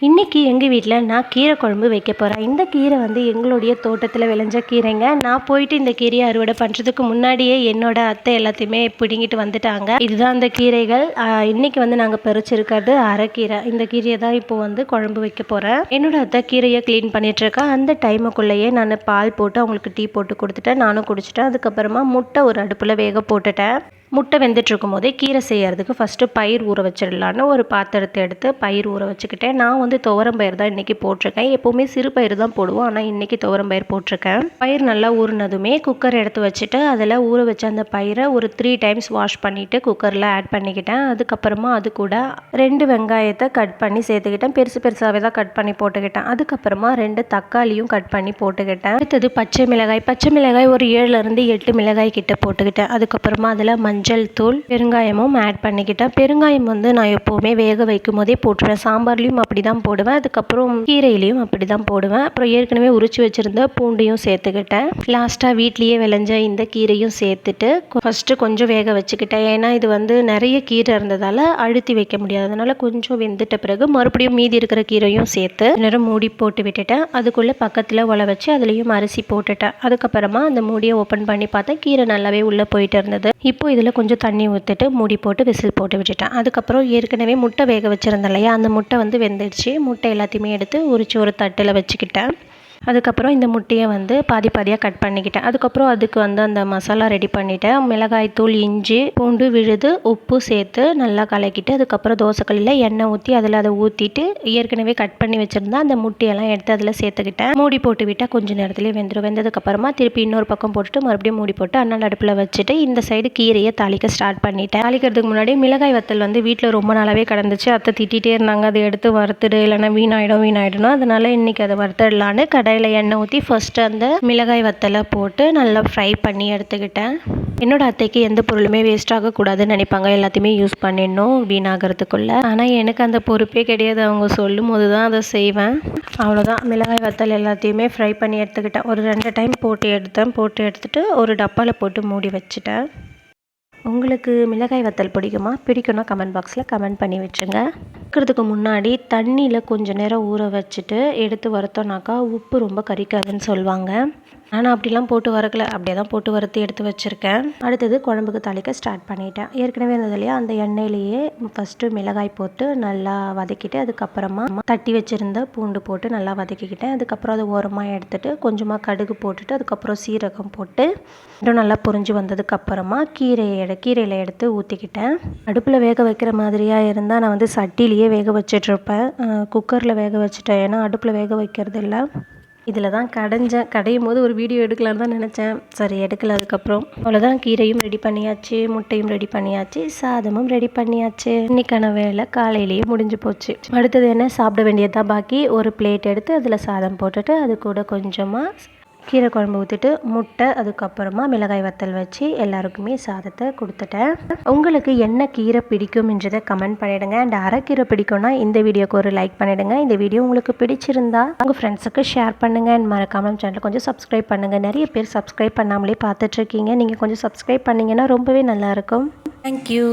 இன்றைக்கி எங்கள் வீட்டில் நான் கீரை குழம்பு வைக்க போகிறேன். இந்த கீரை வந்து எங்களுடைய தோட்டத்தில் விளைஞ்ச கீரைங்க. நான் போயிட்டு இந்த கீரையை அறுவடை பண்ணுறதுக்கு முன்னாடியே என்னோடய அத்தை எல்லாத்தையுமே பிடுங்கிட்டு வந்துட்டாங்க. இதுதான் அந்த கீரைகள். இன்றைக்கி வந்து நாங்கள் பறிச்சிருக்கிறது அரைக்கீரை. இந்த கீரையை தான் இப்போ வந்து குழம்பு வைக்க போகிறேன். என்னோடய அத்தை கீரையை க்ளீன் பண்ணிகிட்ருக்கேன். அந்த டைமுக்குள்ளேயே நான் பால் போட்டு அவங்களுக்கு டீ போட்டு கொடுத்துட்டேன். நானும் குடிச்சிட்டேன். அதுக்கப்புறமா முட்டை ஒரு அடுப்பில் வேக போட்டுட்டேன். முட்டை வெந்துட்டுருக்கும் போதே கீரை செய்கிறதுக்கு ஃபஸ்ட்டு பயிர் ஊற வச்சிடலான்னு ஒரு பாத்திரத்தை எடுத்து பயிர் ஊற வச்சுக்கிட்டேன். நான் வந்து துவரம் பயிர் தான் இன்றைக்கி போட்டிருக்கேன். எப்போவுமே சிறு பயிர் தான் போடுவோம், ஆனால் இன்றைக்கி துவரம் பயிர் போட்டிருக்கேன். பயிர் நல்லா ஊறினதுமே குக்கர் எடுத்து வச்சுட்டு அதில் ஊற வச்ச அந்த பயிரை ஒரு 3 டைம்ஸ் வாஷ் பண்ணிவிட்டு குக்கரில் ஆட் பண்ணிக்கிட்டேன். அதுக்கப்புறமா அது கூட 2 வெங்காயத்தை கட் பண்ணி சேர்த்துக்கிட்டேன். பெருசு பெருசாகவே தான் கட் பண்ணி போட்டுக்கிட்டேன். அதுக்கப்புறமா 2 தக்காளியும் கட் பண்ணி போட்டுக்கிட்டேன். அடுத்தது பச்சை மிளகாய் ஒரு 7லேருந்து 8 மிளகாய் கிட்ட போட்டுக்கிட்டேன். அதுக்கப்புறமா அதில் மஞ்சள் தூள், பெருங்காயமும் ஆட் பண்ணிக்கிட்டேன். பெருங்காயம் வந்து நான் எப்போவுமே வேக வைக்கும் போதே போட்டுருவேன். சாம்பார்லேயும் அப்படி தான் போடுவேன், அதுக்கப்புறம் கீரையிலையும் அப்படி தான் போடுவேன். அப்புறம் ஏற்கனவே உரிச்சு வச்சுருந்த பூண்டையும் சேர்த்துக்கிட்டேன். லாஸ்ட்டாக வீட்லேயே விளைஞ்ச இந்த கீரையும் சேர்த்துட்டு ஃபஸ்ட்டு கொஞ்சம் வேக வச்சுக்கிட்டேன். ஏன்னா இது வந்து நிறைய கீரை இருந்ததால் அழுத்தி வைக்க முடியாது. அதனால் கொஞ்சம் வெந்துட்ட பிறகு மறுபடியும் மீதி இருக்கிற கீரையும் சேர்த்து நேரம் மூடி போட்டு விட்டுட்டேன். அதுக்குள்ளே பக்கத்தில் உல வச்சு அதுலேயும் அரிசி போட்டுட்டேன். அதுக்கப்புறமா அந்த மூடியை ஓப்பன் பண்ணி பார்த்தேன். கீரை நல்லாவே உள்ளே போயிட்டு இருந்தது. இப்போ இதில் கொஞ்சம் தண்ணி ஊற்றிட்டு மூடி போட்டு விசில் போட்டு விட்டுட்டேன். அதுக்கப்புறம் ஏற்கனவே முட்டை வேக வச்சுருந்தேன் இல்லையா, அந்த முட்டை வந்து வெந்துடுச்சு. முட்டை எல்லாத்தையுமே எடுத்து உரிச்சு ஒரு தட்டில் வச்சுக்கிட்டேன். அதுக்கப்புறம் இந்த முட்டையை வந்து பாதி பாதியாக கட் பண்ணிக்கிட்டேன். அதுக்கப்புறம் அதுக்கு வந்து அந்த மசாலா ரெடி பண்ணிவிட்டேன். மிளகாய்த்தூள், இஞ்சி, பூண்டு விழுது, உப்பு சேர்த்து நல்லா கலக்கிட்டு அதுக்கப்புறம் தோசைக்கல்லில் எண்ணெய் ஊற்றி அதில் அதை ஊற்றிட்டு ஏற்கனவே கட் பண்ணி வச்சுருந்தா அந்த முட்டையெல்லாம் எடுத்து அதில் சேர்த்துக்கிட்டேன். மூடி போட்டு விட்டால் கொஞ்சம் நேரத்துலேயே வெந்துடும். வெந்ததுக்கப்புறமா திருப்பி இன்னொரு பக்கம் போட்டுட்டு மறுபடியும் மூடி போட்டு அண்ணன் அடுப்பில் வச்சுட்டு இந்த சைடு கீரையை தாளிக்க ஸ்டார்ட் பண்ணிட்டேன். தாளிக்கிறதுக்கு முன்னாடி மிளகாய் வத்தல் வந்து வீட்டில் ரொம்ப நாளாகவே கிடந்துச்சு. அத்தை திட்டிகிட்டே இருந்தாங்க, அதை எடுத்து வறுத்துடு இல்லைன்னா வீணாயிடும். அதனால் இன்றைக்கி அதை வறுத்துடலான்னு கடையில் எண்ணெய் ஊற்றி ஃபஸ்ட்டு அந்த மிளகாய் வத்தலை போட்டு நல்லா ஃப்ரை பண்ணி எடுத்துக்கிட்டேன். என்னோடய அத்தைக்கு எந்த பொருளுமே வேஸ்ட் ஆகக்கூடாதுன்னு நினைப்பாங்க, எல்லாத்தையுமே யூஸ் பண்ணிடணும் வீணாகிறதுக்குள்ளே. ஆனால் எனக்கு அந்த பொறுப்பே கிடையாது. அவங்க சொல்லும் போது தான் அதை செய்வேன். அவ்வளோதான், மிளகாய் வத்தல் எல்லாத்தையுமே ஃப்ரை பண்ணி எடுத்துக்கிட்டேன். ஒரு 2 டைம் போட்டு எடுத்துட்டு ஒரு டப்பாவில் போட்டு மூடி வச்சுட்டேன். உங்களுக்கு மிளகாய் வத்தல் பிடிக்கும்னா கமெண்ட் பாக்ஸில் கமெண்ட் பண்ணி வச்சுருங்க. வைக்கிறதுக்கு முன்னாடி தண்ணியில் கொஞ்சம் நேரம் ஊற வச்சுட்டு எடுத்து வறுத்தோம்னாக்கா உப்பு ரொம்ப கரிக்காதுன்னு சொல்லுவாங்க. ஆனால் அப்படிலாம் போட்டு வறுக்கல, அப்படியே தான் போட்டு வறுத்து எடுத்து வச்சுருக்கேன். அடுத்தது குழம்புக்கு தாளிக்க ஸ்டார்ட் பண்ணிட்டேன். ஏற்கனவே இருந்தது இல்லையா, அந்த எண்ணெயிலேயே ஃபஸ்ட்டு மிளகாய் போட்டு நல்லா வதக்கிட்டு அதுக்கப்புறமா தட்டி வச்சுருந்த பூண்டு போட்டு நல்லா வதக்கிக்கிட்டேன். அதுக்கப்புறம் அதை ஓரமாக எடுத்துகிட்டு கொஞ்சமாக கடுகு போட்டுட்டு அதுக்கப்புறம் சீரகம் போட்டு இன்னும் நல்லா பொரிஞ்சு வந்ததுக்கப்புறமா கீரையில் எடுத்து ஊற்றிக்கிட்டேன். அடுப்பில் வேக வைக்கிற மாதிரியாக இருந்தால் நான் வந்து சட்டிலேயே வேக வச்சிட்ருப்பேன். குக்கரில் வேக வச்சுட்டேன், ஏன்னா அடுப்பில் வேக வைக்கிறது இல்லை. இதில் தான் கடையும் போது ஒரு வீடியோ எடுக்கலான்னு தான் நினச்சேன், சரி எடுக்கல. அதுக்கப்புறம் அவ்வளோதான், கீரையும் ரெடி பண்ணியாச்சு, முட்டையும் ரெடி பண்ணியாச்சு, சாதமும் ரெடி பண்ணியாச்சு. இன்றைக்கான வேலை காலையிலேயே முடிஞ்சு போச்சு. அடுத்தது என்ன, சாப்பிட வேண்டியதான் பாக்கி. ஒரு பிளேட் எடுத்து அதில் சாதம் போட்டுட்டு அது கூட கொஞ்சமாக கீரை குழம்பு ஊற்றிட்டு முட்டை, அதுக்கப்புறமா மிளகாய் வத்தல் வச்சு எல்லாருக்குமே சாதத்தை கொடுத்துட்டேன். உங்களுக்கு என்ன கீரை பிடிக்கும்ன்றதை கமெண்ட் பண்ணிவிடுங்க. அண்ட் அரைக்கீரை பிடிக்கும்னா இந்த வீடியோக்கு ஒரு லைக் பண்ணிவிடுங்க. இந்த வீடியோ உங்களுக்கு பிடிச்சிருந்தா உங்கள் ஃப்ரெண்ட்ஸுக்கு ஷேர் பண்ணுங்கள். அண்ட் மறக்காமல் சேனல் கொஞ்சம் சப்ஸ்கிரைப் பண்ணுங்கள். நிறைய பேர் சப்ஸ்கிரைப் பண்ணாமலே பார்த்துட்ருக்கீங்க. நீங்கள் கொஞ்சம் சப்ஸ்கிரைப் பண்ணிங்கன்னா ரொம்பவே நல்லாயிருக்கும். தேங்க்யூ.